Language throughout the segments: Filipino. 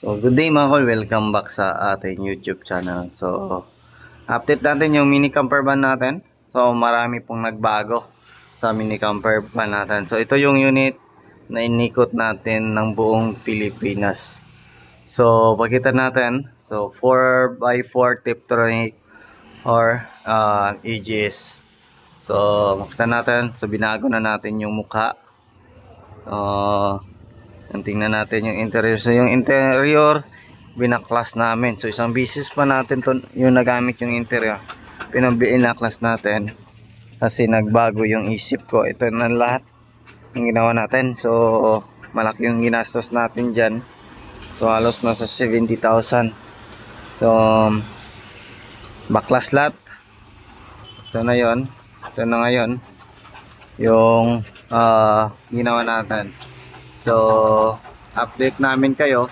So, good day mga kol, welcome back sa ating YouTube channel. So, update natin yung mini camper van natin. So, marami pong nagbago sa mini camper van natin. So, ito yung unit na inikot natin ng buong Pilipinas. So, pakita natin. So, 4x4 Tiptronic or EGS. So, makita natin. So, binago na natin yung mukha. Tingnan natin yung interior. So yung interior binaklas namin. So isang bisis pa natin to, yung nagamit yung interior. Binaklas natin kasi nagbago yung isip ko. Ito na lahat yung ginawa natin. So malaki yung ginastos natin dyan. So halos nasa 70,000. So baklas lahat. Ito na yon. Ito na ngayon yung ginawa natin. So, update namin kayo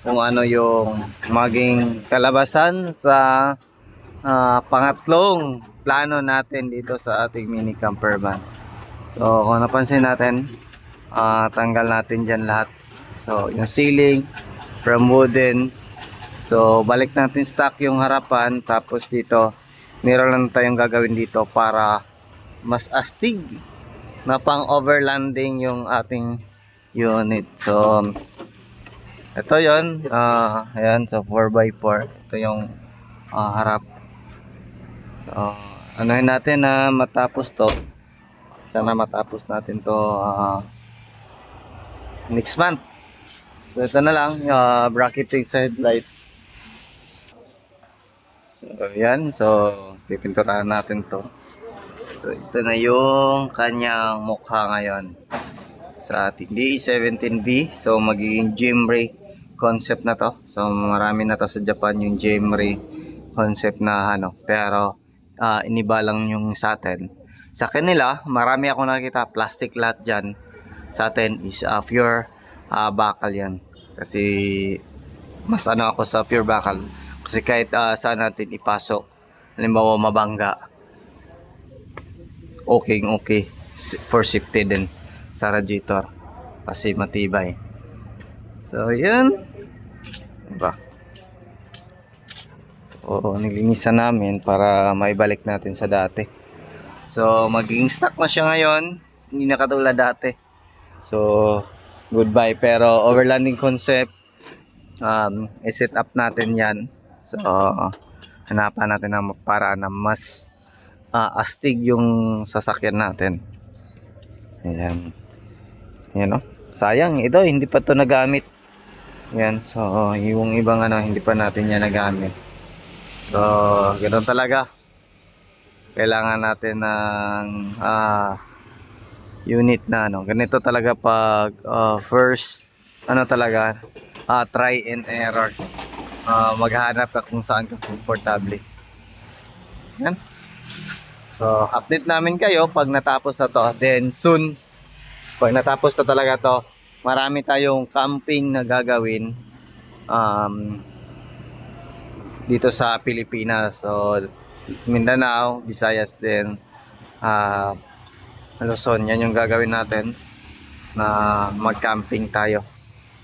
kung ano yung maging kalabasan sa pangatlong plano natin dito sa ating mini camper van. So, kung napansin natin, tanggal natin dyan lahat. So, yung ceiling from wooden. So, balik natin stock yung harapan. Tapos dito, meron lang tayong gagawin dito para mas astig na pang overlanding yung ating unit. So ito yon, ayan, so 4x4 ito yung harap. So anuhin natin na matapos to, sana matapos natin to next month. So ito na lang, bracketing sa headlight. So ayan, so pipinturahan natin to. So ito na yung kanyang mukha ngayon sa ating DE17V. So magiging Jimry concept na to. So marami na to sa Japan yung Jimry concept na ano, pero iniba lang yung sa atin. Sa kanila marami ako nakita plastic lahat dyan. Sa atin is pure bakal yan. Kasi mas ano ako sa pure bakal. Kasi kahit saan natin ipasok, halimbawa mabangga, okay for safety din sa radiator kasi matibay. So yan, diba? So nilinisan namin para maibalik natin sa dati. So magiging stock na siya ngayon, hindi na katulad dati. So goodbye, pero overlanding concept, i-set up natin yan. So hanapan natin ng paraan na mas astig yung sasakyan natin. Ayan. Ayan, oh. Sayang ito, hindi pa to nagamit. Ayan, so yung ibang ano, hindi pa natin yan nagamit. So ganoon talaga. Kailangan natin ng unit na ano. Ganito talaga pag first ano talaga, try and error. Maghahanap ka kung saan ka komportable. Yan. So update namin kayo pag natapos na to. Then soon, pag natapos na talaga to, marami tayong camping na gagawin dito sa Pilipinas. So Mindanao, Visayas din, Luzon, yan yung gagawin natin na mag-camping tayo.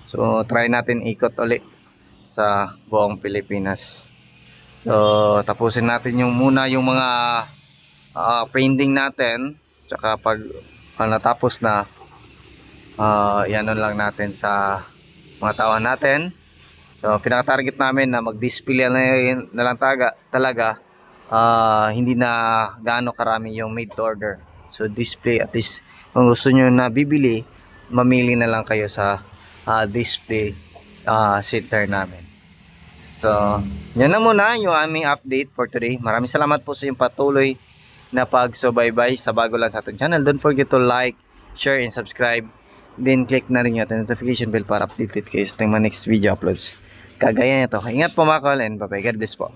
So try natin ikot ulit sa buong Pilipinas. So tapusin natin yung muna yung mga painting natin, tsaka pag natapos na, ianon lang natin sa mga tawan natin. So pinaka-target namin na mag-display na lang talaga, hindi na gaano karami yung made to order. So display, at least kung gusto nyo na bibili, mamili na lang kayo sa display center namin. So yan na muna yung aming update for today. Maraming salamat po sa inyong patuloy na pagsubaybay sa bago lang sa ating channel. Don't forget to like, share, and subscribe. Then click na rin yung notification bell para updated kayo sa ating mga next video uploads. Kagaya nito. Ingat po mga kol, and bye bye. God bless po.